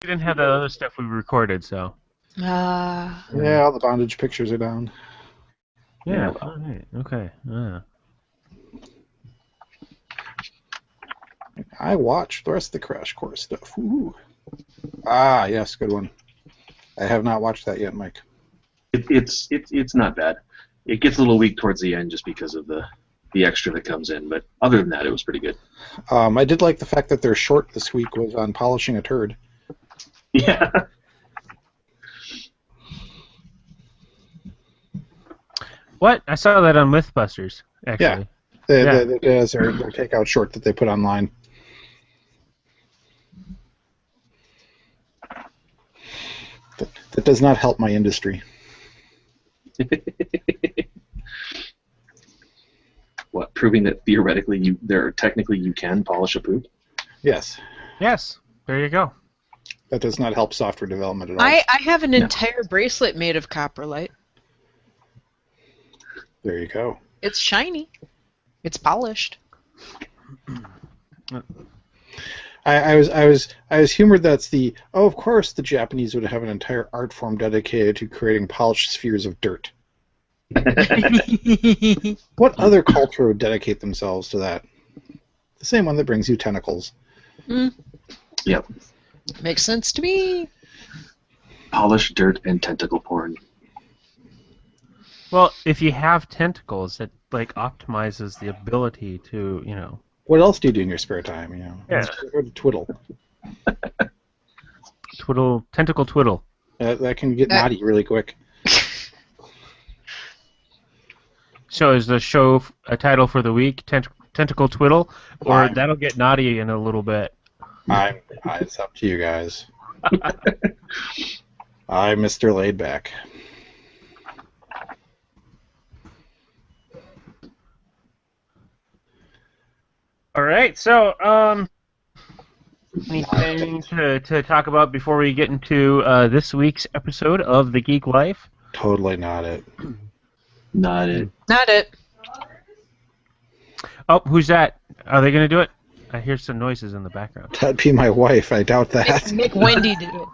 didn't have the other stuff we recorded, so. Yeah, all the bondage pictures are down. Yeah. All right. Okay. I watched the rest of the Crash Course stuff. Ooh. Ah, yes, good one. I have not watched that yet, Mike. It's not bad. It gets a little weak towards the end just because of the extra that comes in, but other than that, it was pretty good. I did like the fact that their short this week was on polishing a turd. Yeah. What? I saw that on Mythbusters, actually. Yeah. That is their takeout short that they put online. That does not help my industry. What, proving that theoretically technically you can polish a poop? Yes. Yes. There you go. That does not help software development at all. I have an entire bracelet made of copperlite. There you go. It's shiny. It's polished. I was humored that's of course the Japanese would have an entire art form dedicated to creating polished spheres of dirt. What other culture would dedicate themselves to that? The same one that brings you tentacles. Yep. Makes sense to me. Polished dirt and tentacle porn. Well, if you have tentacles, it optimizes the ability to, What else do you do in your spare time? Yeah. Go to twiddle. Tentacle twiddle. That can get naughty really quick. So is the show a title for the week, Tentacle Twiddle, or that'll get naughty in a little bit? It's up to you guys. I'm Mr. Laidback. All right, so anything to talk about before we get into this week's episode of The Geek Life? Totally not it. Not it. Not it. Oh, who's that? Are they going to do it? I hear some noises in the background. That'd be my wife. I doubt that. Make Wendy do it.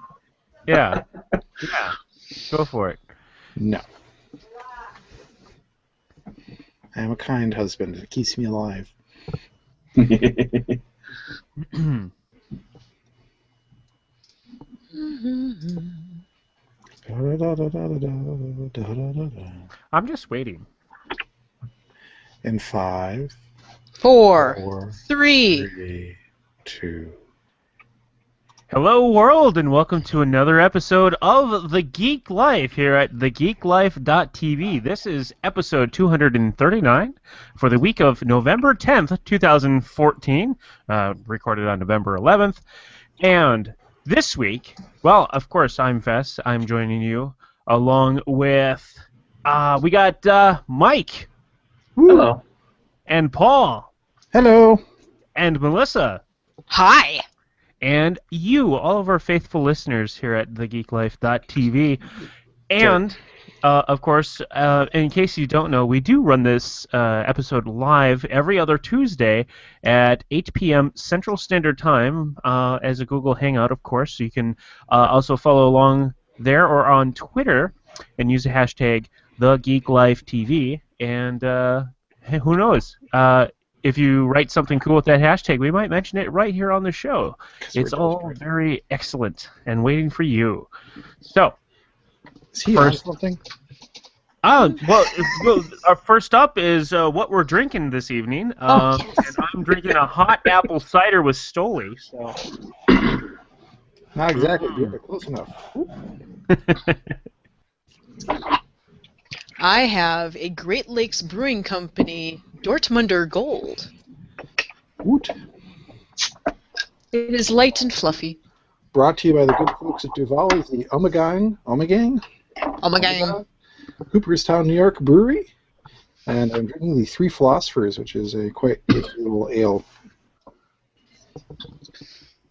Yeah. Yeah. Go for it. No. I am a kind husband. It keeps me alive. I'm just waiting. In 5, 4, 3. 3, 2. Hello, world, and welcome to another episode of The Geek Life here at thegeeklife.tv. This is episode 239 for the week of November 10th, 2014, recorded on November 11th. And this week, well, of course, I'm Vess. I'm joining you along with, we got Mike. Hello. And Paul. Hello. And Melissa. Hi. And you, all of our faithful listeners here at thegeeklife.tv. And, of course, in case you don't know, we do run this episode live every other Tuesday at 8 p.m. Central Standard Time as a Google Hangout, of course. So you can also follow along there or on Twitter and use the hashtag TheGeekLifeTV. And who knows? If you write something cool with that hashtag, we might mention it right here on the show. It's all very excellent and waiting for you. So, is he on something? Well, first up is what we're drinking this evening. And I'm drinking a hot apple cider with Stoli. So. Not exactly, but close enough. I have a Great Lakes Brewing Company Dortmunder Gold. Woot. It is light and fluffy. Brought to you by the good folks at Duval's, the Omegang, Cooperstown, New York Brewery. And I'm drinking the Three Philosophers, which is a quite little ale.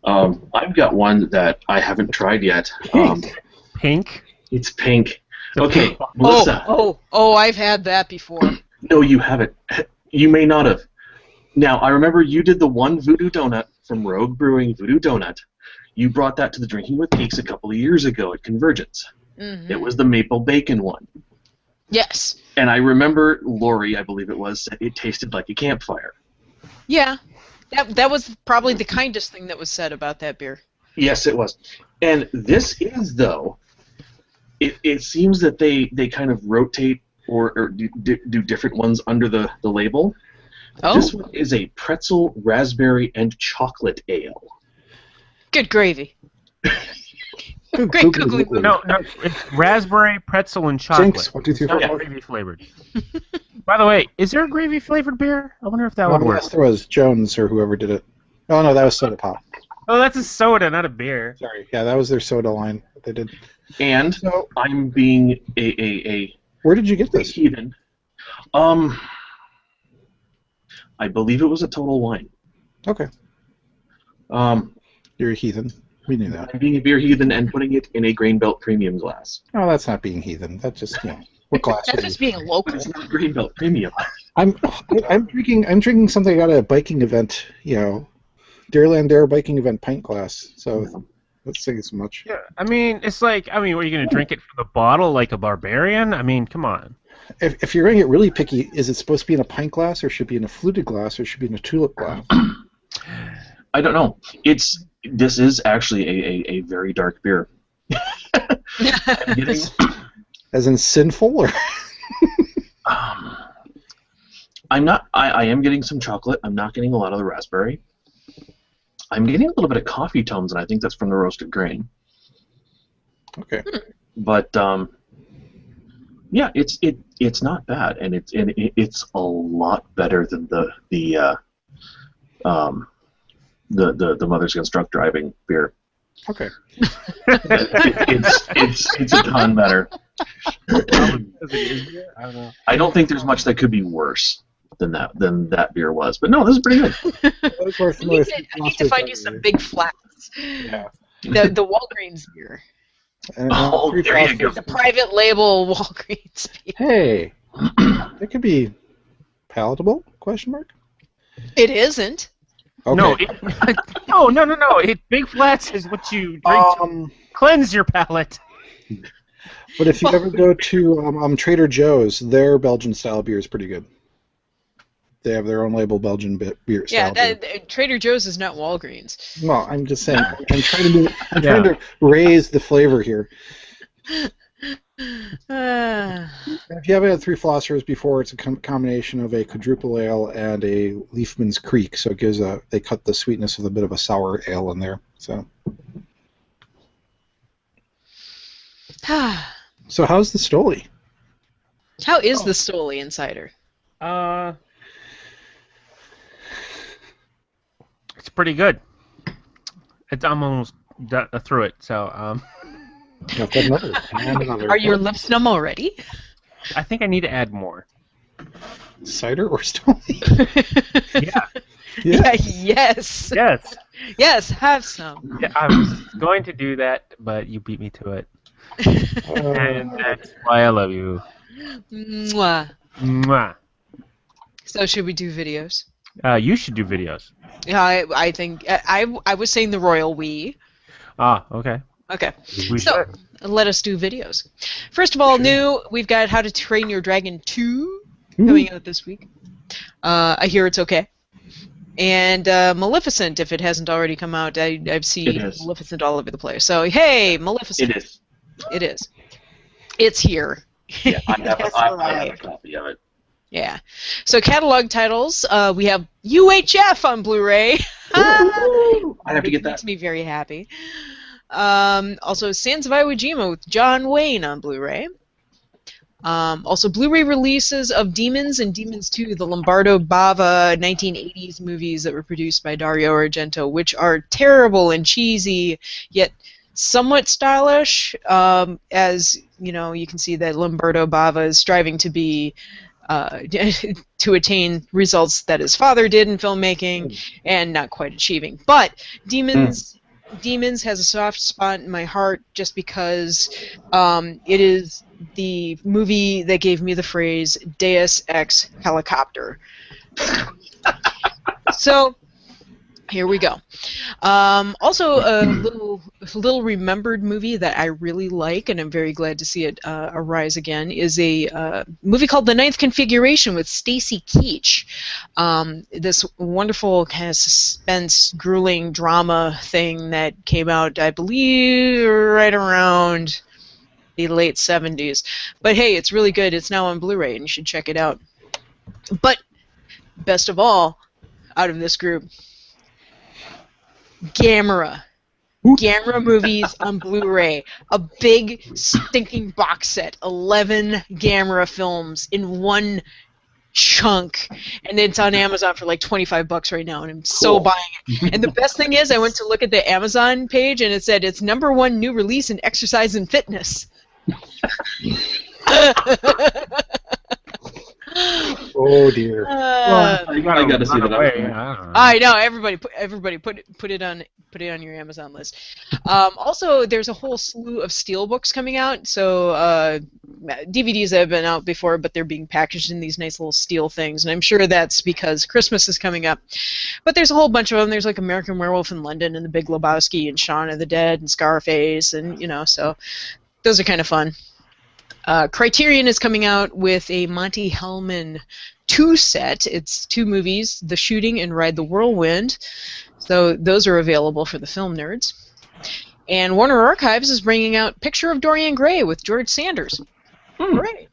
I've got one that I haven't tried yet. Pink? It's pink. Okay, Melissa. Oh, I've had that before. No, you haven't. You may not have. Now, I remember you did the one Voodoo Donut from Rogue Brewing Voodoo Donut. You brought that to the Drinking with Geeks a couple of years ago at Convergence. Mm-hmm. It was the maple bacon one. Yes. And I remember Lori, I believe it was, said it tasted like a campfire. Yeah. That was probably the kindest thing that was said about that beer. Yes, it was. And this is, though, it seems that they kind of rotate or do different ones under the label. Oh. This one is a pretzel, raspberry, and chocolate ale. Good gravy. Good Great googly moo. No, it's raspberry, pretzel, and chocolate. Jinx, 1, 2, 3, It's not 4, 5. gravy flavored. By the way, is there a gravy flavored beer? I wonder if that would work. Yes, there was Jones or whoever did it. Oh no, that was Soda Pop. Oh, that's a soda, not a beer. Sorry, yeah, that was their soda line that they did. And So, I'm being a where did you get this? heathen. I believe it was a Total Wine. Okay, I'm you're a heathen. We knew that. being a beer heathen and putting it in a Grain Belt Premium glass. Oh, that's not being heathen. That's just what glass That's would just you? being local. It's not Grain Belt Premium. I'm drinking something out of a biking event. Dairyland Dare biking event pint glass. So that's saying so much. Yeah, I mean, it's like, were you going to drink it from the bottle like a barbarian? I mean, come on. If you're going to get really picky, is it supposed to be in a pint glass, or should it be in a fluted glass, or should it be in a tulip glass? I don't know. This is actually a very dark beer. I'm getting, As in sinful, or I'm not. I am getting some chocolate. I'm not getting a lot of the raspberry. I'm getting a little bit of coffee tones, and I think that's from the roasted grain. okay. But yeah, it's not bad, and it's a lot better than the Mother's Guns Drunk Driving beer. Okay. It's a ton better. I don't think there's much that could be worse than that beer was. But no, this is pretty good. I need to find you some big flats. Yeah. The Walgreens beer. And, Oh, three there you phosphorus- go. The private label Walgreens beer. Hey, it could be palatable? Question mark. It isn't. Okay. No, no. Big Flats is what you drink to cleanse your palate. But if you ever go to Trader Joe's, their Belgian style beer is pretty good. They have their own label Belgian beer Yeah, style beer. Trader Joe's is not Walgreens. Well, I'm just saying. I'm trying to raise the flavor here. If you haven't had Three Philosophers before, it's a combination of a quadruple ale and a Leafman's Creek, so it gives they cut the sweetness with a bit of a sour ale in there. So how's the Stoli? How is the Stoli Insider? It's pretty good. I'm almost through it, so I've got another. And another. Are your lips numb already? I think I need to add more. Cider or Stoli? Yeah. Yeah. Yes. Yes. Yes. Have some. Yeah, I was going to do that, but you beat me to it, and that's why I love you. Mwah. Mwah. So should we do videos? You should do videos. Yeah, I think I was saying the royal we. Ah, okay. Okay. We So should. let us do videos. First of all, new we've got How to Train Your Dragon 2 coming out this week. I hear it's okay. And Maleficent, if it hasn't already come out, I've seen Maleficent all over the place. So hey, Maleficent. It is. It is. It's here. Yeah, I have That's a right. copy of it. Yeah. So catalog titles, we have UHF on Blu-ray. I have to get that. Makes me very happy. Also, Sands of Iwo Jima with John Wayne on Blu-ray. Also, Blu-ray releases of Demons and Demons 2, the Lombardo Bava 1980s movies that were produced by Dario Argento, which are terrible and cheesy, yet somewhat stylish. As you know, you can see that Lombardo Bava is striving to be to attain results that his father did in filmmaking and not quite achieving. But Demons has a soft spot in my heart just because it is the movie that gave me the phrase Deus Ex Helicopter. So Here we go. Also, a little remembered movie that I really like, and I'm very glad to see it arise again, is a movie called The Ninth Configuration with Stacy Keach. This wonderful kind of suspense, grueling drama thing that came out, I believe, right around the late 70s. But hey, it's really good. It's now on Blu-ray, and you should check it out. But best of all, out of this group, Gamera movies on Blu-ray. A big stinking box set. 11 Gamera films in one chunk. And it's on Amazon for like $25 right now, and I'm so buying it. And the best thing is, I went to look at the Amazon page, and it said it's #1 new release in exercise and fitness. Oh dear. I gotta see that. I know, everybody put it on your Amazon list. Also, there's a whole slew of steelbooks coming out. So DVDs have been out before, but they're being packaged in these nice little steel things, and I'm sure that's because Christmas is coming up. But there's a whole bunch of them. There's like American Werewolf in London and The Big Lebowski and Shaun of the Dead and Scarface, and so those are kind of fun. Criterion is coming out with a Monty Hellman 2 set. It's 2 movies, The Shooting and Ride the Whirlwind. So those are available for the film nerds. And Warner Archives is bringing out Picture of Dorian Gray with George Sanders. Hooray!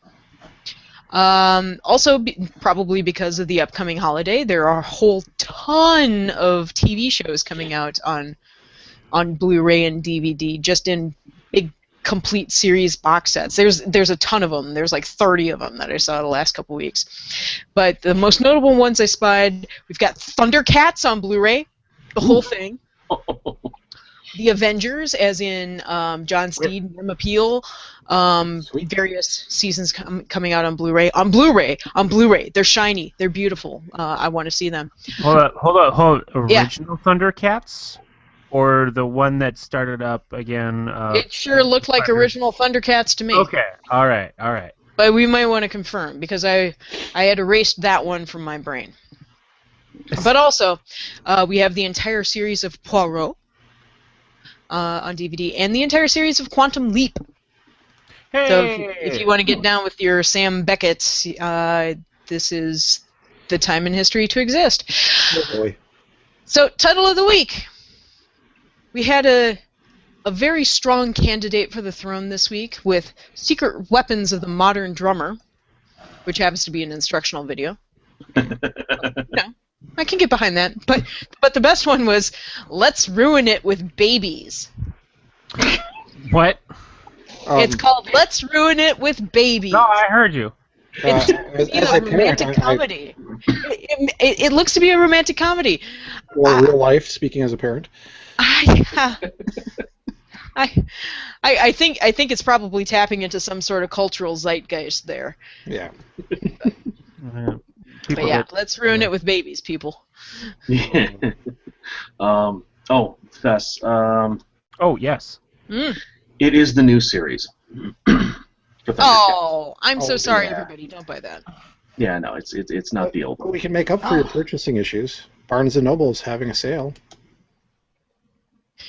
Also, probably because of the upcoming holiday, there are a whole ton of TV shows coming out on Blu-ray and DVD, just in big complete series box sets. There's a ton of them. There's like 30 of them that I saw the last couple weeks. But the most notable ones I spied, we've got Thundercats on Blu-ray, the whole thing. The Avengers, as in John Steed, Emma Peel, various seasons coming out on Blu-ray. On Blu-ray. They're shiny. They're beautiful. I want to see them. Hold up. Original Thundercats? Or the one that started up again? It sure looked like original Thundercats to me. Okay, all right. But we might want to confirm, because I had erased that one from my brain. But also, we have the entire series of Poirot on DVD, and the entire series of Quantum Leap. Hey! So if you want to get down with your Sam Beckett, this is the time in history to exist. Oh boy. So, title of the week. We had a very strong candidate for the throne this week with Secret Weapons of the Modern Drummer, which happens to be an instructional video. I can get behind that. But the best one was Let's Ruin It with Babies. What? It's called Let's Ruin It with Babies. No, I heard you. It's a romantic comedy. It looks to be a romantic comedy. Or real life, speaking as a parent. I think it's probably tapping into some sort of cultural zeitgeist there. Yeah. But yeah, let's ruin it with babies, people. Yeah. Fess. Oh, yes. It is the new series. I'm so sorry, everybody. Don't buy that. Yeah, no, it's not the old one. We can make up for your purchasing issues. Barnes & Noble is having a sale.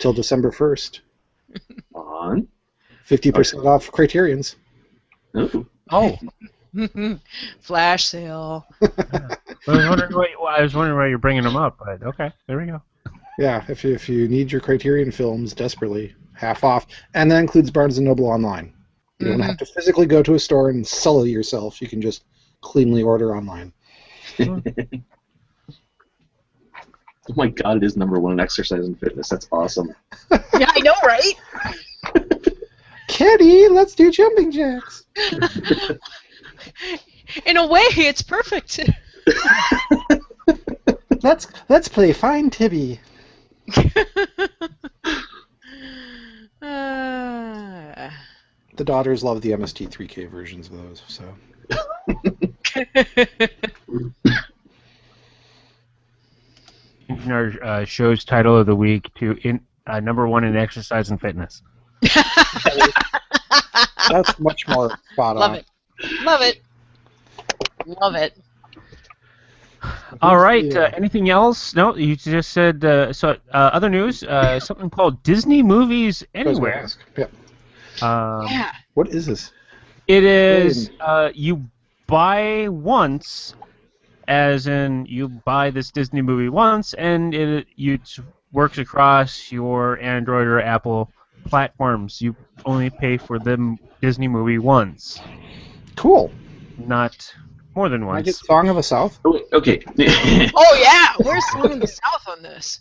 Till December 1st. On? 50% off Criterions. Ooh. Oh. Flash sale. I was wondering why you're bringing them up, but okay, there we go. Yeah, if you need your Criterion films desperately, half off. And that includes Barnes & Noble online. You don't have to physically go to a store and sell it yourself. You can just cleanly order online. Oh my God, it is #1 in exercise and fitness. That's awesome. Yeah, I know, right? Kitty, let's do jumping jacks. In a way, it's perfect. Let's play Find Tibby. The daughters love the MST3K versions of those, so. Our show's title of the week to #1 in exercise and fitness. That's much more spot on. Love it. All right. Yeah. Anything else? No, you just said other news. Something called Disney Movies I was going to Anywhere. ask. Yeah. Yeah. What is this? It is you buy once, as in you buy this Disney movie once, and it works across your Android or Apple platforms. You only pay for the Disney movie once, Cool. not more than Can I get once. Song of the South? Oh, okay. Oh yeah, where's Song in the South on this?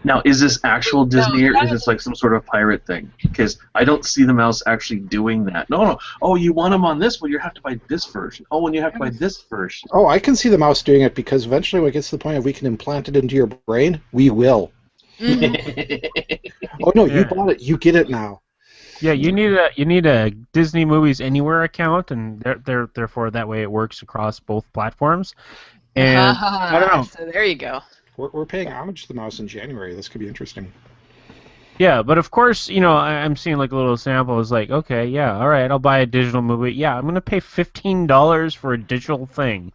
Now, is this actual Disney or is that this like some sort of pirate thing? Because I don't see the mouse actually doing that. No. Oh, you want them on this? Well, you have to buy this version. Oh, and you have to buy this version. Oh, I can see the mouse doing it because eventually when it gets to the point of we can implant it into your brain, we will. Oh no, you Yeah. bought it. You get it now. Yeah, you need a Disney Movies Anywhere account, and therefore that way it works across both platforms. And I don't know. So there you go. We're paying homage to the mouse in January. This could be interesting. Yeah, but of course, I'm seeing like a little sample. It's like, okay, yeah, all right, I'll buy a digital movie. Yeah, I'm gonna pay $15 for a digital thing.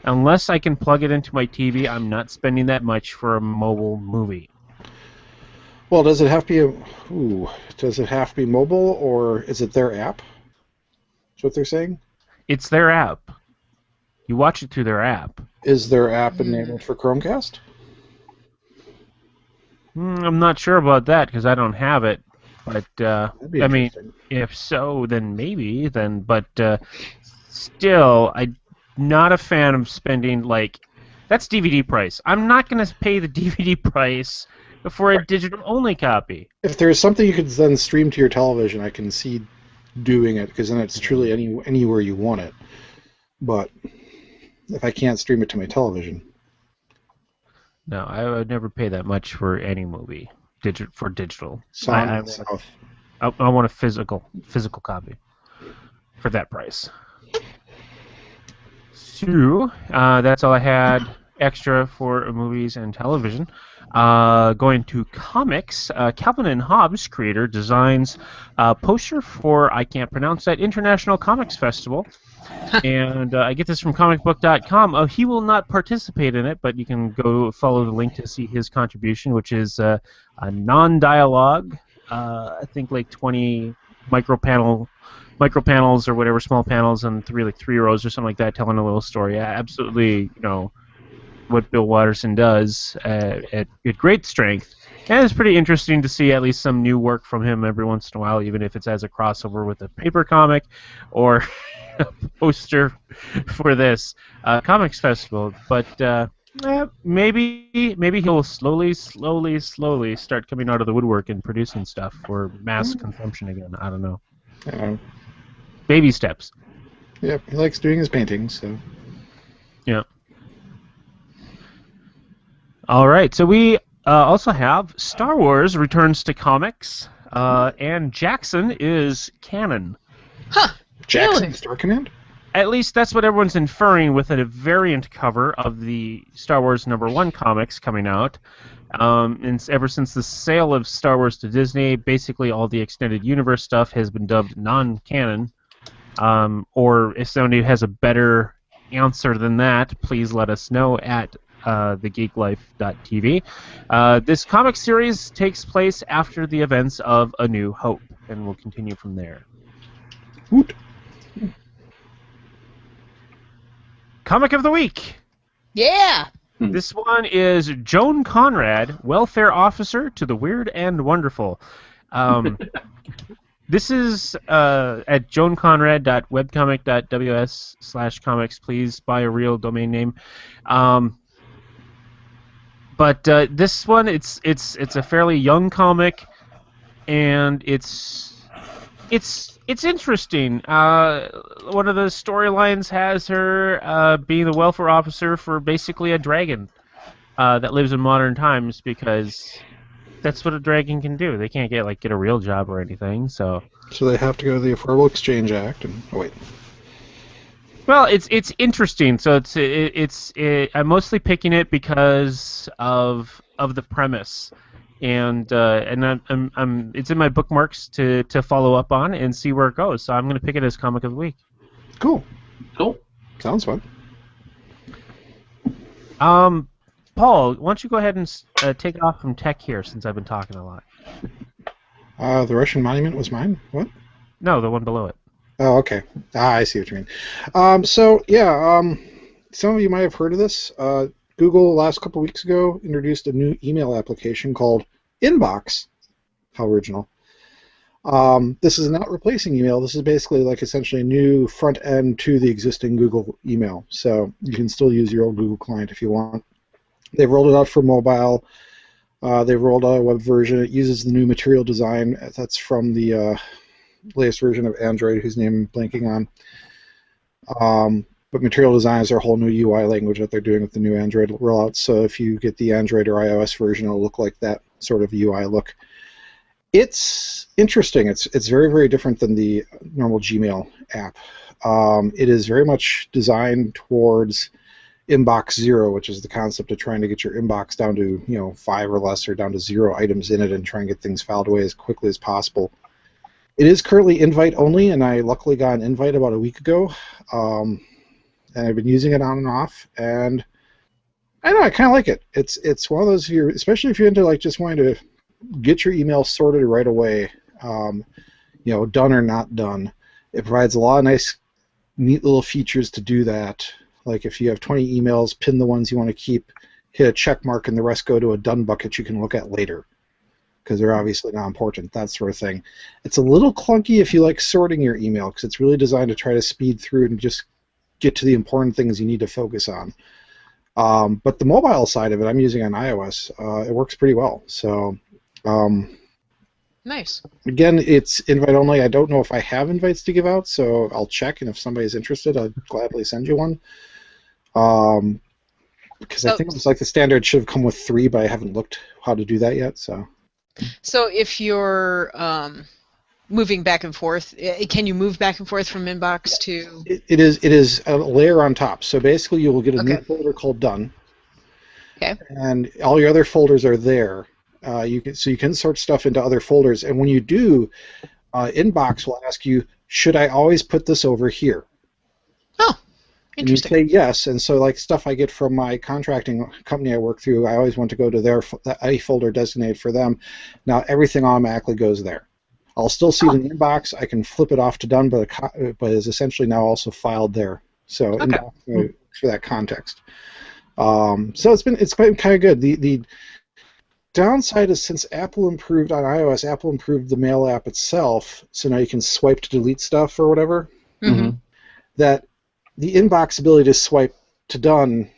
Unless I can plug it into my TV, I'm not spending that much for a mobile movie. Well, does it have to be does it have to be mobile or is it their app? That's what they're saying? It's their app. You watch it through their app. Is their app enabled for Chromecast? I'm not sure about that because I don't have it. But That'd be I mean, interesting. if so, then maybe. But still, I'm not a fan of spending that's DVD price. I'm not going to pay the DVD price for a digital-only copy. If there's something you could then stream to your television, I can see doing it because then it's truly anywhere you want it. But if I can't stream it to my television, No, I would never pay that much for any movie for digital. Song I of the South. I want a physical copy for that price. So that's all I had extra for movies and television. Going to comics, Calvin and Hobbes creator designs a poster for, I can't pronounce that, International Comics Festival. And I get this from comicbook.com. He will not participate in it, but you can go follow the link to see his contribution, which is a non-dialogue, I think like 20 micropanels or whatever, small panels, and three rows or something like that, telling a little story. Absolutely, what Bill Watterson does at great strength. And it's pretty interesting to see at least some new work from him every once in a while, even if it's as a crossover with a paper comic or a poster for this comics festival. But maybe he'll slowly start coming out of the woodwork and producing stuff for mass consumption again. I don't know. Baby steps. Yep, he likes doing his paintings. So. Yeah. All right, so we also have Star Wars returns to comics, and Jackson is canon. Huh. Jackson Really? Star Command? At least that's what everyone's inferring with a variant cover of the Star Wars #1 comics coming out. And ever since the sale of Star Wars to Disney, basically all the extended universe stuff has been dubbed non-canon. Or if somebody has a better answer than that, please let us know at thegeeklife.tv. This comic series takes place after the events of A New Hope, and we'll continue from there. Woot. Comic of the Week! Yeah. This one is Joan Conrad, Welfare Officer to the Weird and Wonderful. This is at joanconrad.webcomic.ws/comics. Please buy a real domain name. But this one, it's a fairly young comic, and it's interesting. One of the storylines has her being the welfare officer for basically a dragon that lives in modern times, because that's what a dragon can do. They can't get a real job or anything. So they have to go to the Affordable Exchange Act and wait. Well, it's interesting. So I'm mostly picking it because of the premise, and it's in my bookmarks to follow up on and see where it goes. So I'm going to pick it as Comic of the Week. Cool. Cool. Sounds fun. Paul, why don't you go ahead and take it off from tech here, since I've been talking a lot. The Russian monument was mine? What? No, the one below it. Oh, okay. I see what you mean. Some of you might have heard of this. Google, last couple weeks ago, introduced a new email application called Inbox. How original. This is not replacing email. This is basically like essentially a new front end to the existing Google email. So you can still use your old Google client if you want. They've rolled it out for mobile. They've rolled out a web version. It uses the new material design. That's from the latest version of Android, whose name I'm blanking on. But material design is their whole new UI language that they're doing with the new Android rollout. So if you get the Android or iOS version, it'll look like that sort of UI look. It's interesting. It's very, very different than the normal Gmail app. It is very much designed towards inbox zero, which is the concept of trying to get your inbox down to 5 or less, or down to 0 items in it, and try and get things filed away as quickly as possible. It is currently invite only, and I luckily got an invite about a week ago, and I've been using it on and off, and I don't know, I kind of like it. It's one of those, especially if you're into like just wanting to get your email sorted right away, done or not done. It provides a lot of nice, neat little features to do that. Like if you have 20 emails, pin the ones you want to keep, hit a check mark, and the rest go to a done bucket you can look at later, because they're obviously not important, that sort of thing. It's a little clunky if you like sorting your email, because it's really designed to try to speed through and just get to the important things you need to focus on. But the mobile side of it, I'm using on iOS. It works pretty well. So, nice. Again, it's invite only. I don't know if I have invites to give out, so I'll check, and if somebody's interested, I'll gladly send you one. Because I think it's like the standard should have come with 3, but I haven't looked how to do that yet. So if you're moving back and forth, can you move back and forth from inbox to? It is a layer on top. So basically, you will get a new folder called Done. Okay. And all your other folders are there. You can sort stuff into other folders, and when you do, Inbox will ask you, should I always put this over here? Oh, interesting. And you say yes, and so like stuff I get from my contracting company I work through, I always want to go to a folder designated for them. Now everything automatically goes there. I'll still see it in the inbox. I can flip it off to Done, but is essentially now also filed there. So Inbox, for that context. So it's been kind of good. The downside is, since Apple improved on iOS, Apple improved the Mail app itself, so now you can swipe to delete stuff or whatever. Mm-hmm. That the inbox ability to swipe to Done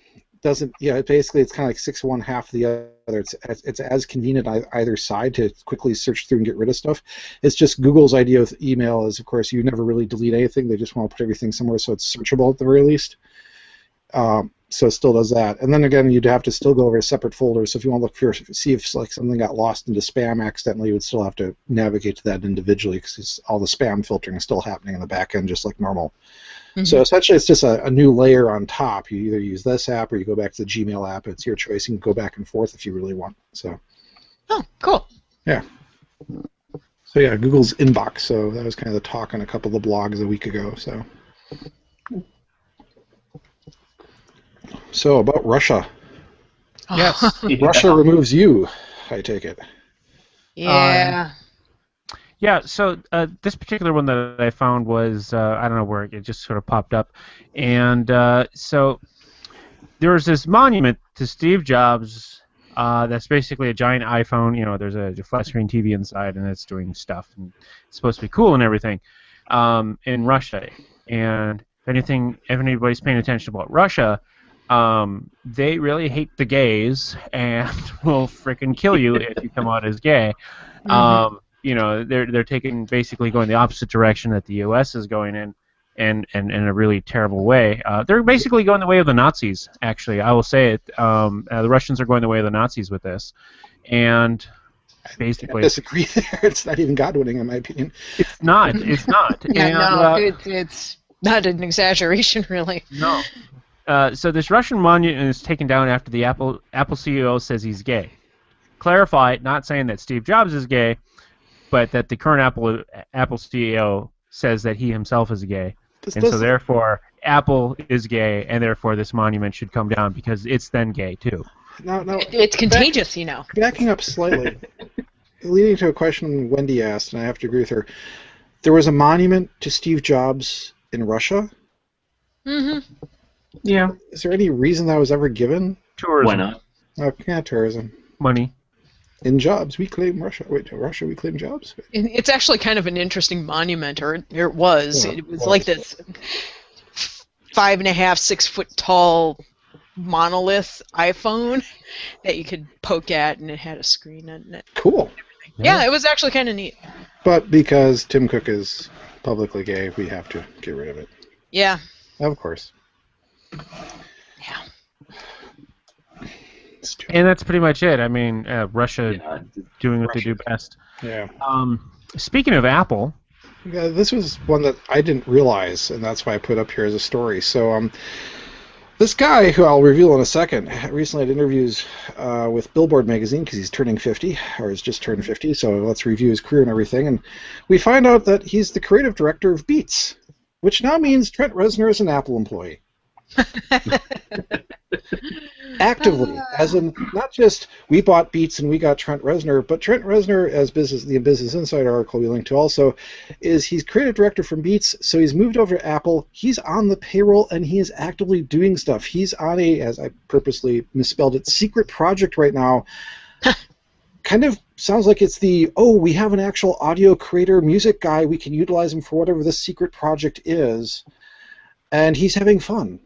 doesn't. Basically it's kind of like 6 1 half the other. It's as convenient on either side to quickly search through and get rid of stuff. It's just Google's idea with email is, of course, you never really delete anything. They just want to put everything somewhere so it's searchable at the very least. So it still does that, and then again, you'd have to still go over a separate folder. So if you want to look see if like something got lost into spam accidentally, you would still have to navigate to that individually, because all the spam filtering is still happening in the back end just like normal. Mm-hmm. So essentially, it's just a new layer on top. You either use this app or you go back to the Gmail app. It's your choice. You can go back and forth if you really want. So. Oh, cool. Yeah. So yeah, Google's Inbox. So that was kind of the talk on a couple of the blogs a week ago. So about Russia. Yes. Russia removes you, I take it. Yeah. Yeah, so this particular one that I found was, I don't know where, it just sort of popped up. And so there was this monument to Steve Jobs that's basically a giant iPhone. There's a flat screen TV inside, and it's doing stuff, and it's supposed to be cool and everything, in Russia. And if anybody's paying attention about Russia, they really hate the gays and will frickin' kill you if you come out as gay. They're basically going the opposite direction that the U.S. is going in a really terrible way. They're basically going the way of the Nazis, actually. I will say it. The Russians are going the way of the Nazis with this. And basically... I disagree there. It's not even God-winning, in my opinion. It's not. It's not. It's not an exaggeration, really. No. So this Russian monument is taken down after the Apple CEO says he's gay. Clarify, not saying that Steve Jobs is gay, but that the current Apple CEO says that he himself is gay. So therefore, Apple is gay, and therefore this monument should come down because it's then gay too. No, It's contagious, you know. backing up slightly, leading to a question Wendy asked, and I have to agree with her. There was a monument to Steve Jobs in Russia. Mm-hmm. Yeah. Is there any reason that was ever given? Tourism. Why not? Oh, yeah, tourism. Money. In Jobs, we claim Russia. Wait, Russia, we claim Jobs? It's actually kind of an interesting monument, or it was. Yeah, It was like this 5.5, 6 foot tall monolith iPhone that you could poke at, and it had a screen in it. Cool. Yeah, it was actually kind of neat. But because Tim Cook is publicly gay, we have to get rid of it. Yeah. Of course. Yeah. And that's pretty much it. I mean, Russia Yeah. doing what they do best. Yeah. Speaking of Apple, Yeah, this was one that I didn't realize, and that's why I put up here as a story. So, this guy, who I'll reveal in a second, recently had interviews with Billboard magazine because he's turning 50, or has just turned 50, so let's review his career and everything. And we find out that he's the creative director of Beats, which now means Trent Reznor is an Apple employee. Actively, as in not just we bought Beats and we got Trent Reznor, but Trent Reznor, as the Business Insider article we linked to also, he's creative director from Beats, so he's moved over to Apple. He's on the payroll and he is actively doing stuff. He's on a, as I purposely misspelled it, secret project right now. Kind of sounds like it's we have an actual audio creator, music guy, we can utilize him for whatever this secret project is, and he's having fun.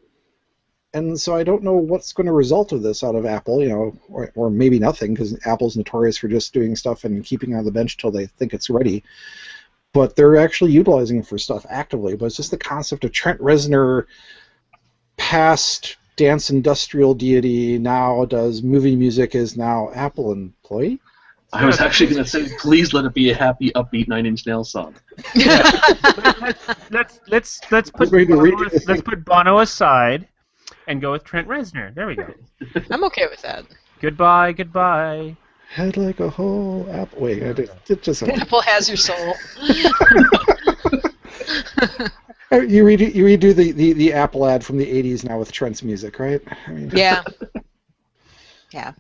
And so I don't know what's going to result of this out of Apple, or maybe nothing, because Apple's notorious for just doing stuff and keeping it on the bench till they think it's ready. But they're actually utilizing it for stuff actively. But it's just the concept of Trent Reznor, past dance industrial deity, now does movie music, is now Apple employee. I was actually going to say, please let it be a happy, upbeat Nine Inch Nails song. let's put Bono aside and go with Trent Reznor. There we go. I'm okay with that. Goodbye. Head like a whole apple. Wait, it just. Apple has your soul. You redo the Apple ad from the '80s now with Trent's music, right? I mean, Yeah. Yeah.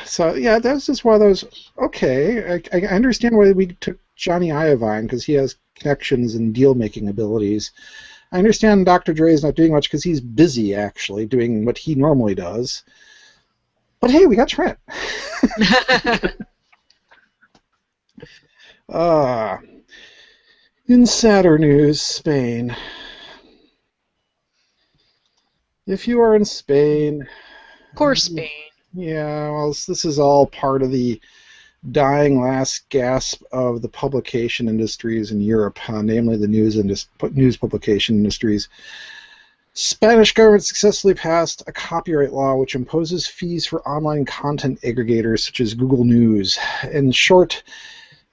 So yeah, that's just one of those. Okay, I understand why we took Johnny Iovine because he has connections and deal-making abilities. I understand Dr. Dre is not doing much because he's busy, actually, doing what he normally does. But hey, we got Trent. In sadder news, Spain. If you are in Spain... Poor Spain. Yeah, well, this is all part of the dying last gasp of the publication industries in Europe, namely the news publication industries. Spanish government successfully passed a copyright law which imposes fees for online content aggregators such as Google News. In short,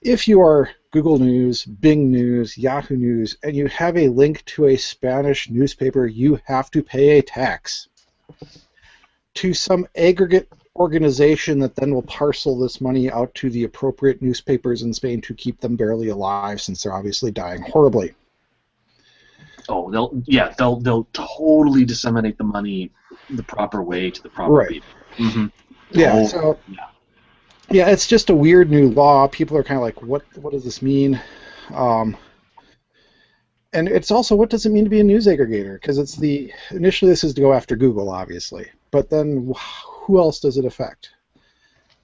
if you are Google News, Bing News, Yahoo News, and you have a link to a Spanish newspaper, you have to pay a tax to some aggregate organization that then will parcel this money out to the appropriate newspapers in Spain to keep them barely alive, since they're obviously dying horribly. Oh, they'll totally disseminate the money the proper way to the proper people. Mm-hmm. Yeah, yeah, it's just a weird new law. People are kind of like, what does this mean? And it's also, what does it mean to be a news aggregator? Because initially this is to go after Google, obviously, but then who else does it affect?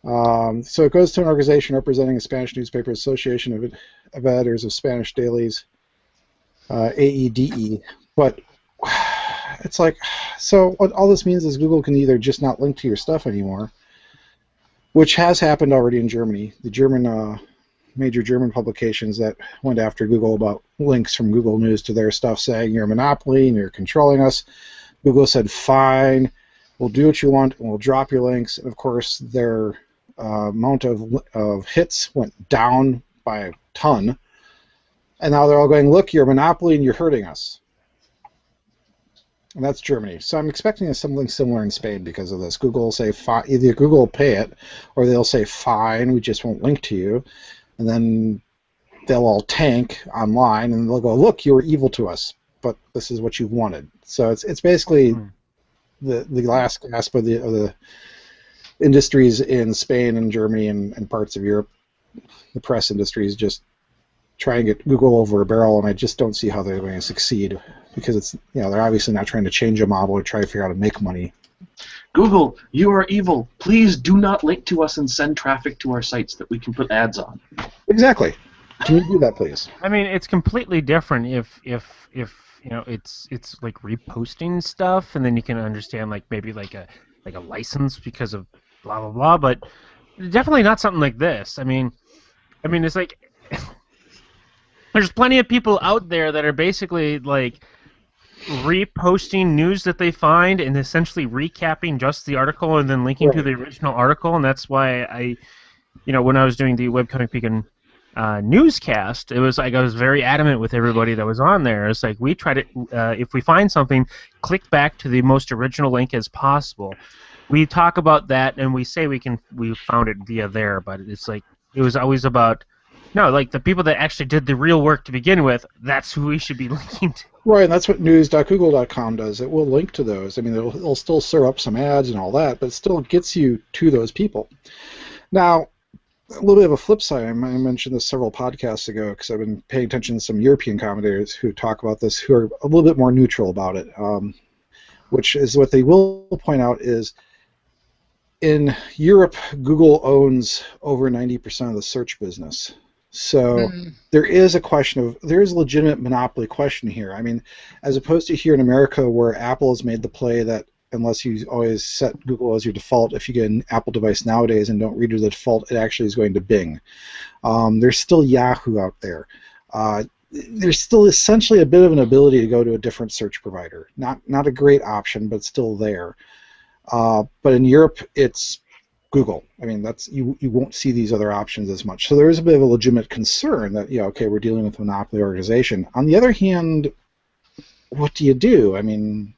So it goes to an organization representing the Spanish Newspaper Association of Editors of Spanish Dailies, AEDE. But it's like, so what all this means is Google can either just not link to your stuff anymore, which has happened already in Germany. The major German publications that went after Google about links from Google News to their stuff, saying you're a monopoly and you're controlling us. Google said, fine, we'll do what you want and we'll drop your links. And of course, their amount of hits went down by a ton. And now they're all going, look, you're a monopoly and you're hurting us. And that's Germany. So I'm expecting something similar in Spain because of this. Google will say, either Google will pay it, or they'll say, fine, we just won't link to you. And then they'll all tank online, and they'll go, look, you were evil to us. but this is what you wanted. So it's basically the last gasp of the industries in Spain and Germany and parts of Europe. The press industry is just trying to get Google over a barrel, and I just don't see how they're going to succeed, because it's, they're obviously not trying to change a model or try to figure out how to make money. Google, you are evil. Please do not link to us and send traffic to our sites that we can put ads on. Exactly. Can you do that, please? I mean, it's completely different if it's like reposting stuff, and then you can understand like maybe like a license because of blah blah blah, but definitely not something like this. I mean, it's like there's plenty of people out there that are basically like reposting news that they find and essentially recapping just the article and then linking to the original article, and that's why I, when I was doing the Webcomic Beacon newscast, it was like I was very adamant with everybody that was on there. It's like we try to, if we find something, click back to the most original link as possible. We talk about that and we say we found it via there, but it's like it was always about like the people that actually did the real work to begin with. That's who we should be linking to. Right, and that's what news.google.com does. It will link to those. I mean, it'll still serve up some ads and all that, but it still gets you to those people. Now, a little bit of a flip side, I mentioned this several podcasts ago because I've been paying attention to some European commentators who talk about this, who are a little bit more neutral about it, which is what they will point out is in Europe, Google owns over 90% of the search business. So there is a legitimate monopoly question here. I mean, as opposed to here in America where Apple has made the play that unless you always set Google as your default, if you get an Apple device nowadays and don't read the default, it actually is going to Bing. There's still Yahoo out there. There's still essentially a bit of an ability to go to a different search provider. Not a great option, but still there. But in Europe, it's Google. I mean, you won't see these other options as much. So there is a bit of a legitimate concern that, okay, we're dealing with a monopoly organization. On the other hand, what do you do? I mean,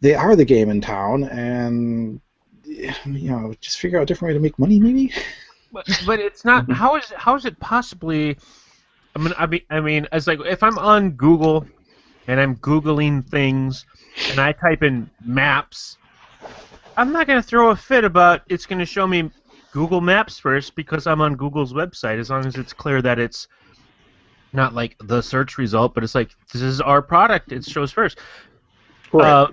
they are the game in town, and just figure out a different way to make money, maybe. But it's not. How is it possibly? I mean, as like if I'm on Google and I'm Googling things and I type in maps, I'm not going to throw a fit about it's going to show me Google Maps first because I'm on Google's website, as long as it's clear that it's not like the search result, but it's like this is our product. It shows first. Right.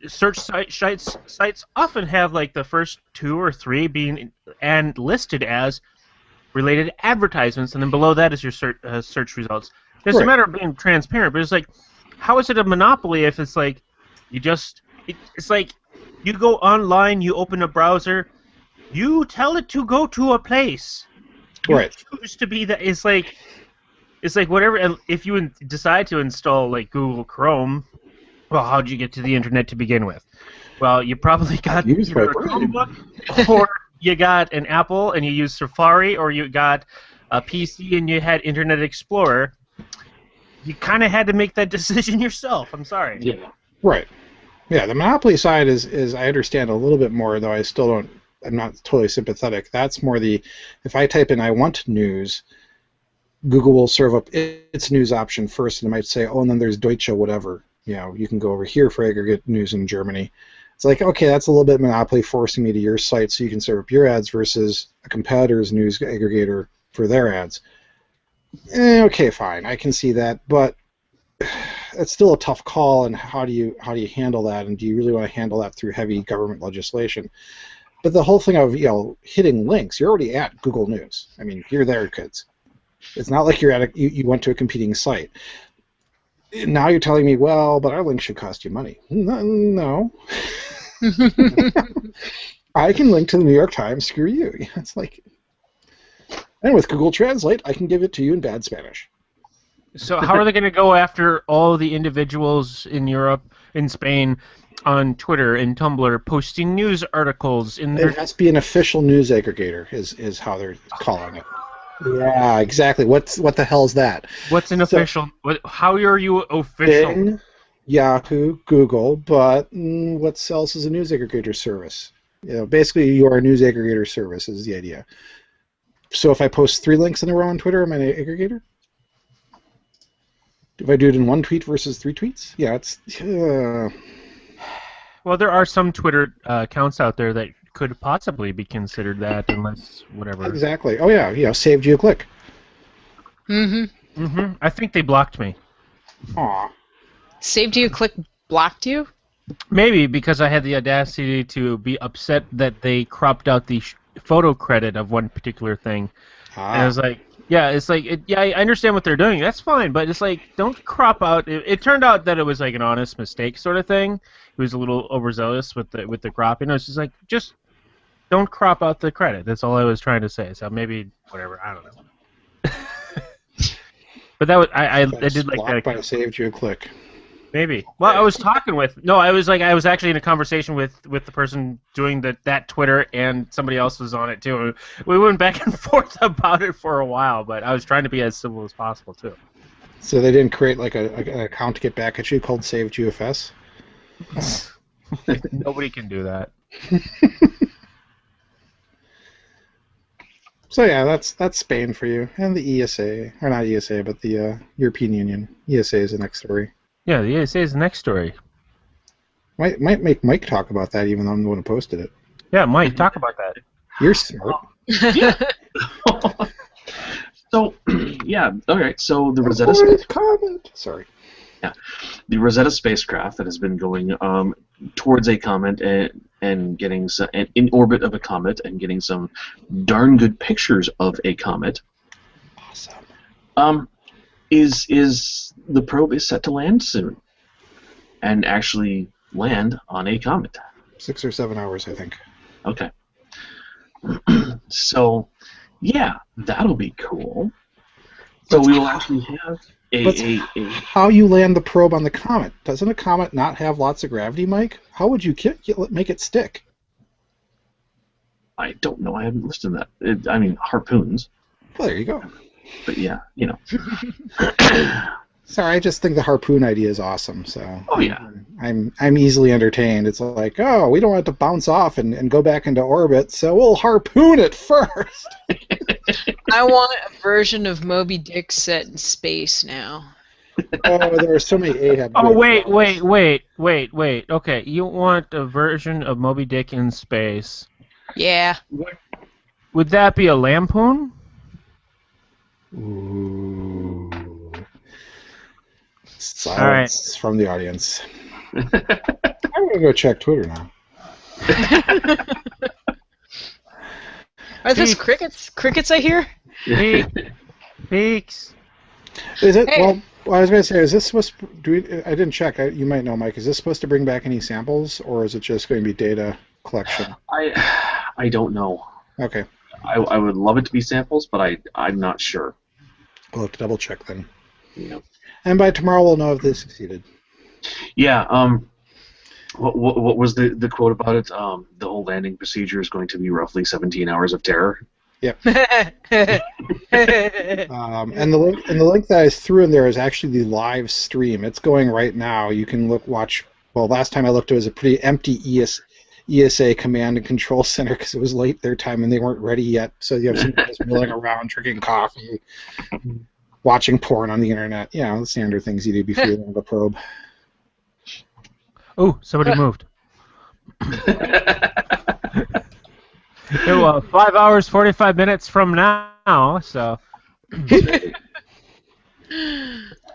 Search sites often have like the first 2 or 3 being and listed as related advertisements, and then below that is your search results. It's a matter of being transparent, but it's like, how is it a monopoly if it's like it's like you go online, you open a browser, you tell it to go to a place. You choose to be that. It's like whatever. And if you decide to install like Google Chrome, well, how'd you get to the internet to begin with? Well, you probably got either a Chromebook, or you got an Apple and you used Safari, or you got a PC and you had Internet Explorer. You kind of had to make that decision yourself. I'm sorry. Yeah. Right. Yeah, the monopoly side is I understand a little bit more, though I still don't. I'm not totally sympathetic. That's more if I type in I want news, Google will serve up its news option first, and it might say, oh, and then there's Deutsche whatever. You can go over here for aggregate news in Germany. It's like, okay, that's a little bit monopoly forcing me to your site so you can serve up your ads versus a competitor's news aggregator for their ads. Okay, fine, I can see that, but it's still a tough call, and how do you handle that, and do you really want to handle that through heavy government legislation? But the whole thing of hitting links, you're already at Google News. I mean, you're there, kids. It's not like you're at you went to a competing site. Now you're telling me, well, but our link should cost you money. No. I can link to the New York Times. Screw you. It's like, and with Google Translate, I can give it to you in bad Spanish. So how are they going to go after all the individuals in Europe, in Spain, on Twitter and Tumblr posting news articles in their... It has to be an official news aggregator, is how they're calling it. Yeah, exactly. What the hell is that? What's an official? How are you official? Bing, Yahoo, Google, but what else is a news aggregator service? Basically, you are a news aggregator service is the idea. So if I post 3 links in a row on Twitter, am I an aggregator? if I do it in one tweet versus 3 tweets, yeah, it's. Well, there are some Twitter accounts out there that could possibly be considered that, unless whatever. Exactly. Oh yeah, saved you a click. Mm-hmm. I think they blocked me. Aw. Saved you, click, blocked you? Maybe because I had the audacity to be upset that they cropped out the photo credit of one particular thing. And I was like, yeah, it's like, I understand what they're doing. That's fine, but it's like, don't crop out. It turned out that it was like an honest mistake sort of thing. It was a little overzealous with the cropping. I was just like, just don't crop out the credit. That's all I was trying to say. So maybe whatever. I don't know. But that was I did like that. By saved you a click. Maybe. Well, I was talking with. No, I was actually in a conversation with the person doing that Twitter, and somebody else was on it too. We went back and forth about it for a while, but I was trying to be as civil as possible too. So they didn't create like an account to get back at you called Saved UFS? Nobody can do that. So yeah, that's Spain for you, and the ESA, or not ESA, but the European Union. ESA is the next story. Yeah, the ESA is the next story. Might make Mike talk about that, even though I'm the one who posted it. Yeah, Mike, talk about that. You're smart. Yeah. So, yeah, all right. So the Rosetta comment. Sorry. Yeah, the Rosetta spacecraft that has been going towards a comet and getting in orbit of a comet and getting some darn good pictures of a comet. Awesome. Is the probe is set to land soon, and actually land on a comet. 6 or 7 hours, I think. Okay. So, yeah, that'll be cool. So we will actually have a how you land the probe on the comet. Doesn't a comet not have lots of gravity, Mike? How would you make it stick? I don't know. I haven't listened to that. I mean, harpoons. Well, there you go. But yeah, you know. Sorry, I just think the harpoon idea is awesome. So. Oh yeah. I'm easily entertained. It's like, oh, we don't want it to bounce off and go back into orbit, so we'll harpoon it first. I want a version of Moby Dick set in space now. Oh, there are so many Ahab. Oh, wait. Okay, you want a version of Moby Dick in space. Yeah. Would that be a lampoon? Ooh. Silence from the audience. I'm going to go check Twitter now. Are those crickets? Crickets I hear? Peaks. Is it? Hey. Well, I was going to say, is this supposed to... I didn't check. You might know, Mike. Is this supposed to bring back any samples, or is it just going to be data collection? I don't know. Okay. I would love it to be samples, but I'm not sure. We'll have to double check then. Yeah. And by tomorrow, we'll know if they succeeded. Yeah. What was the quote about it? The whole landing procedure is going to be roughly 17 hours of terror. Yep. And the link that I threw in there is actually the live stream. It's going right now. You can watch. Well, last time I looked, it was a pretty empty ESA command and control center because it was late their time and they weren't ready yet. So you have some guys milling around, drinking coffee, watching porn on the internet. Yeah, the standard things you do before you land a probe. Oh, somebody moved. 5 hours, 45 minutes from now, so...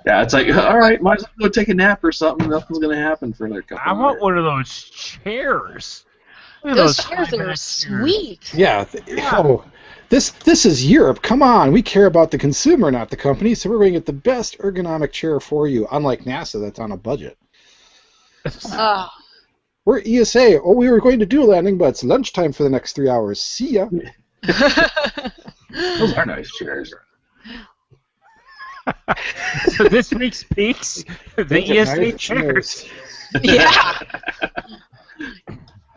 Yeah, it's like, all right, might as well go take a nap or something. Nothing's going to happen for another couple I of want minutes. one of those chairs. Look at Those those chairs are 5-minute sweet. Yeah. Oh, this is Europe. Come on, we care about the consumer, not the company. So we're going to get the best ergonomic chair for you. Unlike NASA, that's on a budget. Oh. We're ESA. Oh, we were going to do a landing, but it's lunchtime for the next 3 hours. See ya. Those are nice chairs. So this week's peaks, the ESA Nice chairs. Yeah.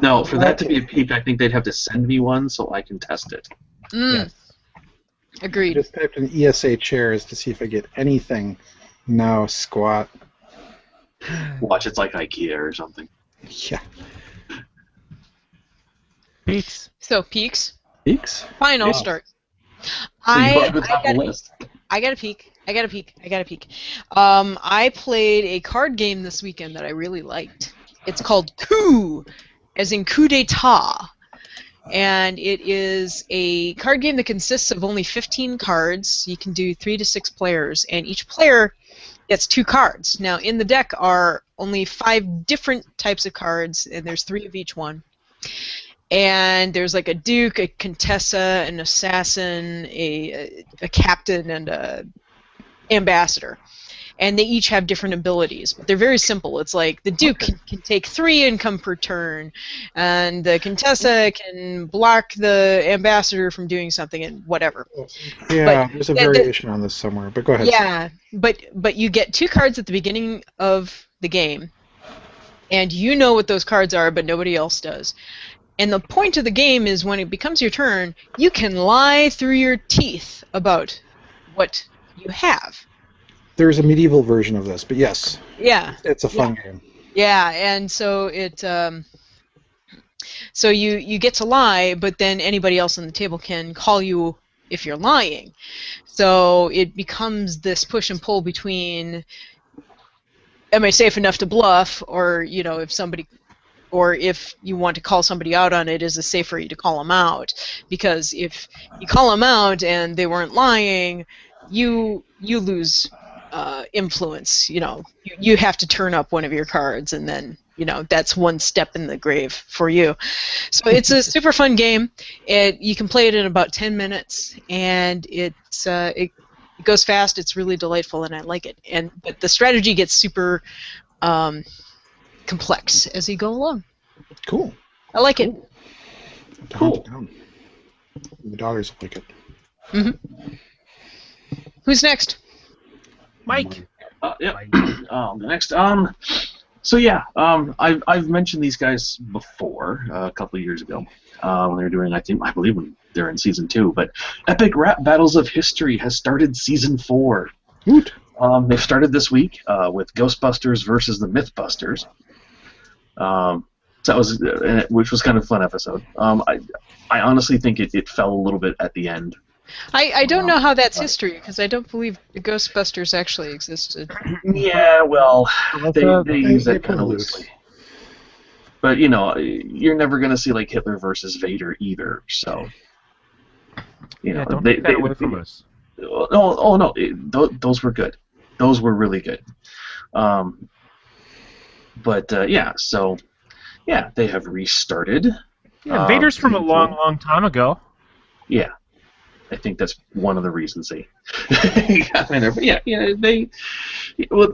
No, for that to be a peak, I think they'd have to send me one so I can test it. Mm. I Agreed. just typed in ESA chairs to see if I get anything. No, squat. Watch, it's like IKEA or something. Yeah. Peaks. So, peaks. Peaks? Fine, I'll Yeah. start. So you brought to the top of the list. I gotta peek. I played a card game this weekend that I really liked. It's called Coup, as in coup d'etat. And it is a card game that consists of only 15 cards. You can do 3 to 6 players, and each player gets 2 cards. Now, in the deck are only 5 different types of cards, and there's 3 of each one. And there's like a duke, a contessa, an assassin, a captain, and a ambassador. And they each have different abilities, but they're very simple. It's like the Duke can take 3 income per turn, and the Contessa can block the ambassador from doing something, and whatever. Yeah, there's a variation on this somewhere, but go ahead. Yeah, but you get 2 cards at the beginning of the game, and you know what those cards are, but nobody else does. And the point of the game is when it becomes your turn, you can lie through your teeth about what you have. There's a medieval version of this, but yes. Yeah. It's a fun game. Yeah, and so so you get to lie, but then anybody else on the table can call you if you're lying. So it becomes this push and pull between, am I safe enough to bluff, or if you want to call somebody out on it, is it safe for you to call them out? Because if you call them out and they weren't lying, you lose influence. You have to turn up one of your cards, and then that's one step in the grave for you. So it's a super fun game. You can play it in about 10 minutes, and it goes fast. It's really delightful, and I like it. But the strategy gets super complex as you go along. Cool. I like it. Cool. The daughters like it. Mm-hmm. Who's next? Mike. Yeah. Next. So yeah. I've mentioned these guys before a couple of years ago when they were doing. I believe when they're in season 2. But Epic Rap Battles of History has started season 4. Woot. They've started this week with Ghostbusters versus the Mythbusters. So that was, which was kind of a fun episode. I honestly think it fell a little bit at the end. I don't know how that's history, because I don't believe the Ghostbusters actually existed. Yeah, well, they use that kind of loosely. But, you're never going to see, like, Hitler versus Vader either, so... don't take that away from us. No, those were good. Those were really good. So they have restarted. Yeah, Vader's from a long, long time ago. Yeah. I think that's one of the reasons they got in there. But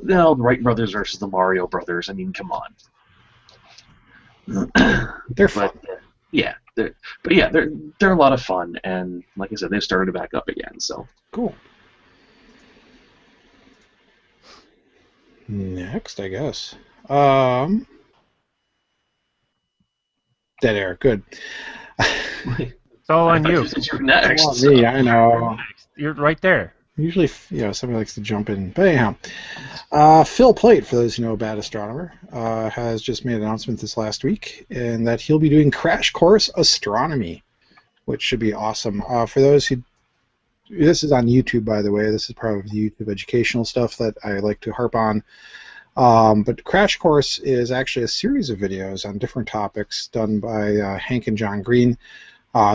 the Wright brothers versus the Mario brothers. I mean, come on. They're fun. They're a lot of fun, and like I said, they've started back up again. So cool. Next, I guess. Dead air. Good. It's all on you. You're next. It's all on me, I know. You're right there. Usually, somebody likes to jump in. But anyhow, Phil Plait, for those who know Bad Astronomer, has just made an announcement this last week, and that he'll be doing Crash Course Astronomy, which should be awesome. For those who... This is on YouTube, by the way. This is part of the YouTube educational stuff that I like to harp on. But Crash Course is actually a series of videos on different topics done by Hank and John Green.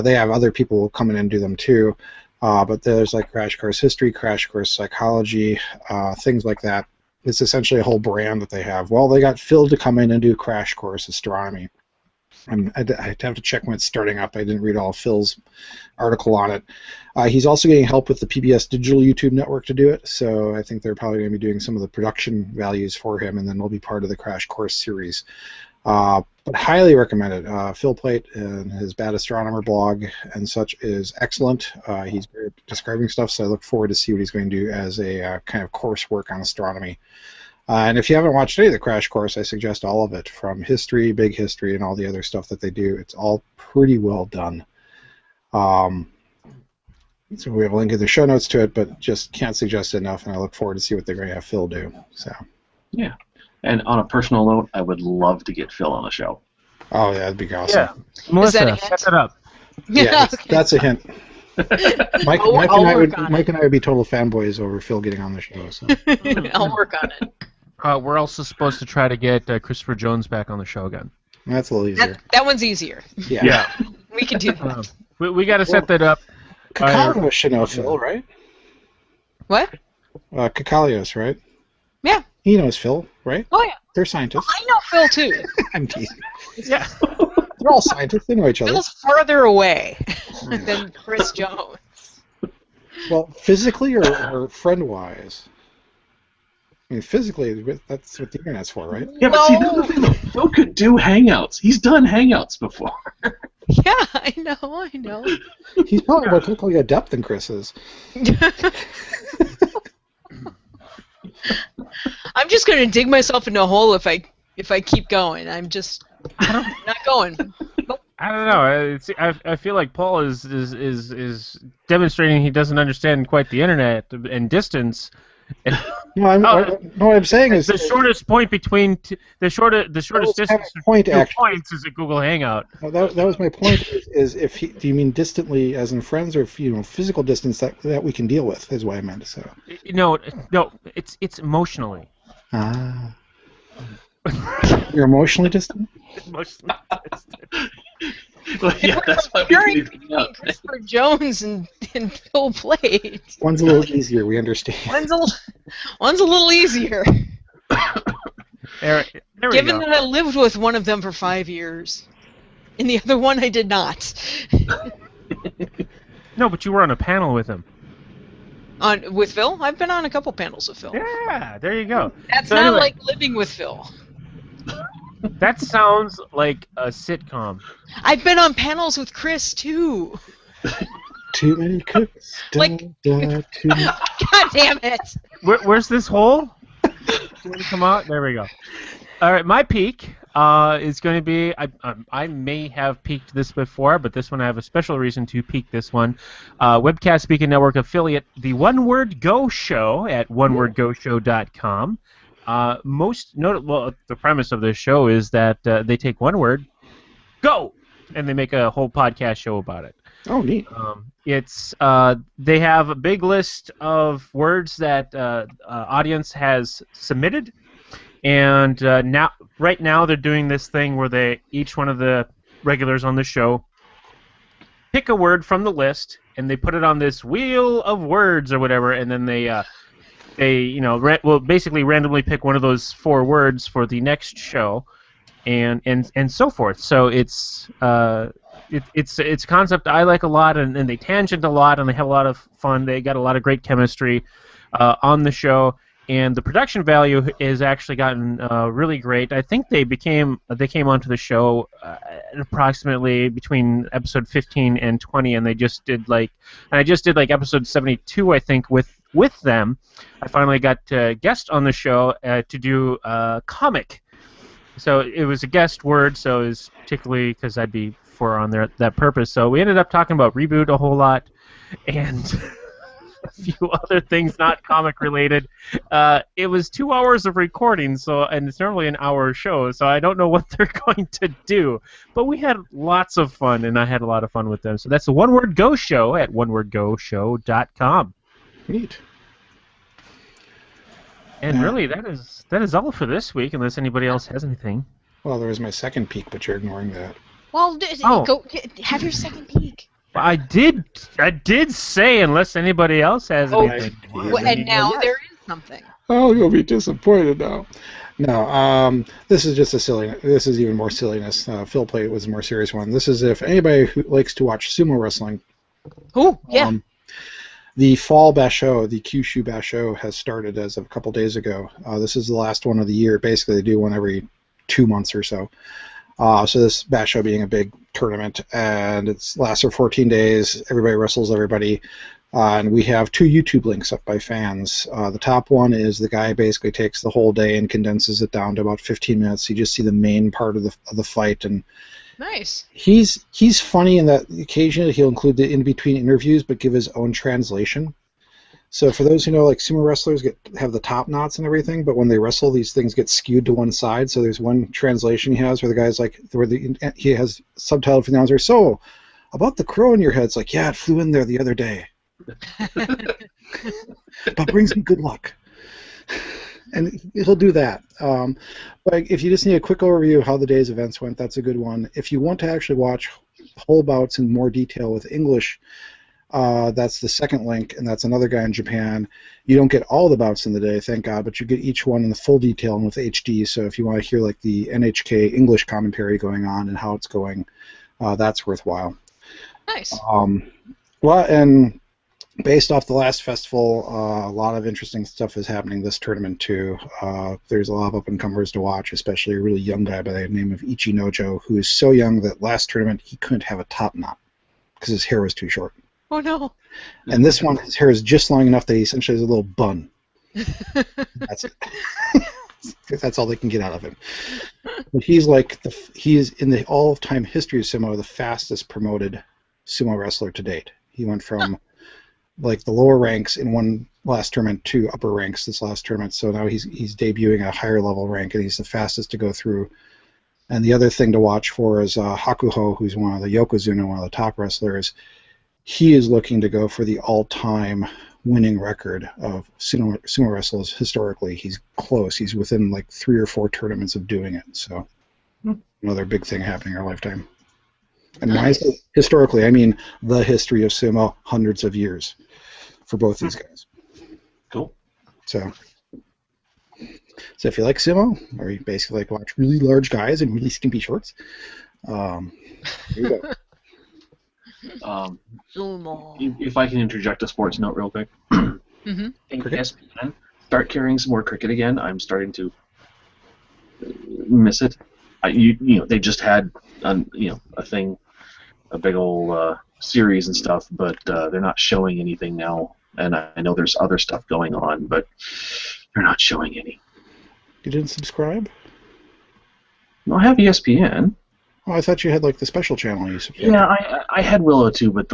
They have other people come in and do them too, but there's like Crash Course History, Crash Course Psychology, things like that. It's essentially a whole brand that they have. Well, they got Phil to come in and do Crash Course Astronomy. And I'd have to check when it's starting up. I didn't read all of Phil's article on it. He's also getting help with the PBS Digital YouTube Network to do it, so I think they're probably going to be doing some of the production values for him, and then they'll be part of the Crash Course series. But highly recommended. Phil Plait and his Bad Astronomer blog and such is excellent. He's great at describing stuff, so I look forward to see what he's going to do as a kind of coursework on astronomy. And if you haven't watched any of the Crash Course, I suggest all of it, from history, big history, and all the other stuff that they do. It's all pretty well done. So we have a link in the show notes to it, but just can't suggest it enough, and I look forward to see what they're going to have Phil do. So. Yeah. And on a personal note, I would love to get Phil on the show. Oh, yeah, that'd be awesome. Yeah. Melissa, set that up. Yeah, Okay. that's a hint. Mike, Mike and I would be total fanboys over Phil getting on the show. So. I'll work on it. We're also supposed to try to get Christopher Jones back on the show again. That's a little easier. That one's easier. Yeah. We can do that. We got to set that up. Kakalios should know Phil, right? What? Kakalios, right? Yeah. He knows Phil, right? Oh, yeah. They're scientists. I know Phil, too. I'm teasing. Yeah. They're all scientists. They know each other. Phil's farther away than Chris Jones. Well, physically or friend-wise? I mean, physically, that's what the internet's for, right? Yeah, but see, that's the thing, though. Phil could do Hangouts. He's done Hangouts before. Yeah, I know. He's probably more technically adept than Chris is. I'm just going to dig myself into a hole if I keep going. I'm just not going. I don't know. I feel like Paul is demonstrating he doesn't understand quite the internet and distance. What I'm saying is the shortest point between the shortest distance point, between 2 points is a Google Hangout. That was my point. Is do you mean distantly as in friends, or physical distance that we can deal with? Is what I meant to say. No, it's emotionally. Ah. You're emotionally distant? Emotionally distant. Well, yeah, that's why we leave out. Christopher Jones and Phil Blade. One's a little easier, we understand. One's a little easier. There we Given go. that I lived with one of them for 5 years. And the other one I did not. No, but you were on a panel with him. With Phil? I've been on a couple panels with Phil. Yeah, there you go. That's So not anyway, like living with Phil. that sounds like a sitcom. I've been on panels with Chris, too. Too many cooks. Like- Too many. God damn it. Where's this hole? Can we come out? There we go. All right, my peak is going to be. I may have peaked this before, but this one I have a special reason to peak this one. Webcast Speaking Network affiliate, the One Word Go Show at onewordgoshow.com. Most notable, the premise of this show is that they take one word, go, and they make a whole podcast show about it. Oh, neat. They have a big list of words that audience has submitted, and right now they're doing this thing where each one of the regulars on the show pick a word from the list and they put it on this wheel of words or whatever, and then they will basically randomly pick one of those 4 words for the next show, and so forth. So it's a concept I like a lot, and they tangent a lot, and they have a lot of fun. They got a lot of great chemistry on the show, and the production value has actually gotten really great. I think they came onto the show approximately between episode 15 and 20, and I just did like episode 72, I think, with them. I finally got a guest on the show to do a comic. So it was a guest word, so it was particularly because I'd be for on there that purpose. So we ended up talking about Reboot a whole lot, and a few other things not comic related. It was 2 hours of recording, and it's normally an hour show, so I don't know what they're going to do. But we had lots of fun, and I had a lot of fun with them. So that's the One Word Go Show at onewordgoshow.com. Neat. And really, that is all for this week, unless anybody else has anything. Well, there was my second peak, but you're ignoring that. Well, go have your second peek. I did say unless anybody else has anything. And now there is something. Oh, you'll be disappointed now. No, this is just this is even more silliness. Phil played was a more serious one. This is if anybody who likes to watch sumo wrestling. Oh, yeah. The fall basho, the Kyushu basho, has started as of a couple days ago. This is the last one of the year. Basically, they do one every 2 months or so. So this basho being a big tournament, and it lasts for 14 days. Everybody wrestles everybody. And we have 2 YouTube links up by fans. The top one is the guy basically takes the whole day and condenses it down to about 15 minutes. You just see the main part of the fight, and nice. He's funny in that occasionally he'll include the in-between interviews but give his own translation. So for those who know, like sumo wrestlers have the top knots and everything, but when they wrestle, these things get skewed to one side. So there's one translation he has where the guy's like, he has subtitled for the announcer, so about the crow in your head. It's like, yeah, it flew in there the other day. But brings me good luck. And he'll do that. But if you just need a quick overview of how the day's events went, that's a good one. If you want to actually watch whole bouts in more detail with English, that's the second link, and that's another guy in Japan. You don't get all the bouts in the day, thank God, but you get each one in the full detail and with HD. So if you want to hear like the NHK English commentary going on and how it's going, that's worthwhile. Nice. Well, and based off the last festival, a lot of interesting stuff is happening this tournament too. There's a lot of up-and-comers to watch, especially a really young guy by the name of Ichi Nojo, who is so young that last tournament he couldn't have a top knot because his hair was too short. Oh no. And this one, his hair is just long enough that he essentially has a little bun. That's it. That's all they can get out of him. But he's like he is in the all-time history of sumo the fastest promoted sumo wrestler to date. He went from like the lower ranks in one last tournament to upper ranks this last tournament. So now he's debuting at a higher level rank, and he's the fastest to go through. And the other thing to watch for is Hakuho, who's one of the Yokozuna, one of the top wrestlers. He is looking to go for the all-time winning record of sumo wrestlers historically. He's close. He's within like 3 or 4 tournaments of doing it. So another big thing happening in our lifetime. And when I say historically, I mean the history of sumo, hundreds of years for both these guys. Cool. So if you like sumo, or you basically like watch really large guys in really skimpy shorts, here you go. If I can interject a sports note real quick. Mm-hmm. ESPN, start carrying some more cricket again. I'm starting to miss it. You know, they just had a thing, a big old series and stuff, but they're not showing anything now. And I know there's other stuff going on, but they're not showing any. You didn't subscribe? No, I have ESPN. Oh, I thought you had like the special channel you subscribed. Yeah, I had Willow too, but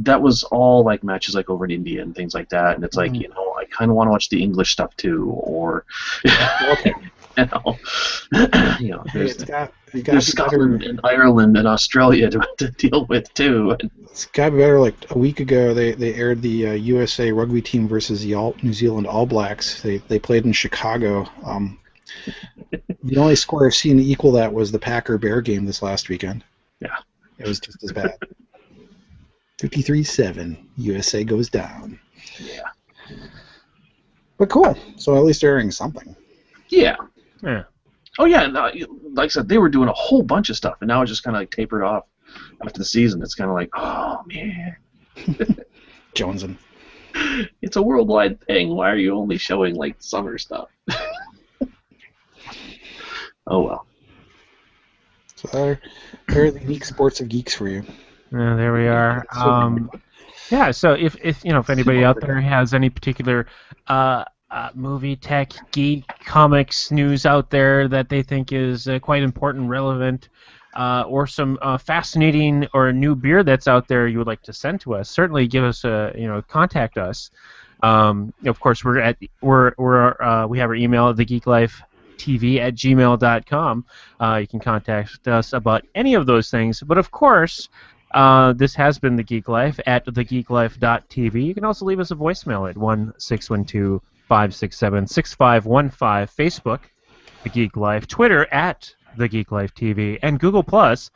that was all like matches like over in India and things like that. And it's like, I kind of want to watch the English stuff too, or Okay. There's Scotland and Ireland and Australia to deal with too. It's got to be better. Like a week ago, they aired the USA rugby team versus the New Zealand All Blacks. They played in Chicago. The only score I've seen equal that was the Packer-Bear game this last weekend. Yeah. It was just as bad. 53-7. USA goes down. Yeah. But cool. So at least they're airing something. Yeah. Yeah. Oh, yeah. No, like I said, they were doing a whole bunch of stuff, and now it's just kind of like tapered off after the season. It's kind of like, oh, man. Jonesing. It's a worldwide thing. Why are you only showing, like, summer stuff? Oh, well. So they're the unique sports of geeks for you. Yeah, there we are. Yeah, so if anybody out there has any particular movie, tech, geek, comics news out there that they think is quite important, relevant, or some fascinating or new beer that's out there you would like to send to us, certainly give us contact us. Of course, we have our email at thegeeklifetv@gmail.com. You can contact us about any of those things, but of course. This has been The Geek Life at thegeeklife.tv. You can also leave us a voicemail at 1-612-567-6515. Facebook, The Geek Life. Twitter at The Geek Life TV. And Google Plus,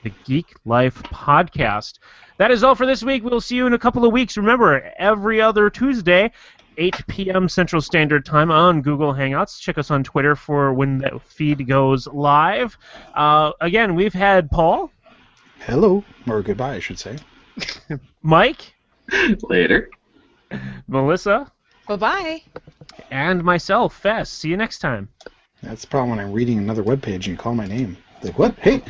The Geek Life Podcast. That is all for this week. We'll see you in a couple of weeks. Remember, every other Tuesday, 8 p.m. Central Standard Time on Google Hangouts. Check us on Twitter for when the feed goes live. Again, we've had Paul. Hello, or goodbye, I should say. Mike. Later. Melissa. Bye-bye. And myself, Fess. See you next time. That's the problem when I'm reading another webpage and you call my name. Like, what? Hey!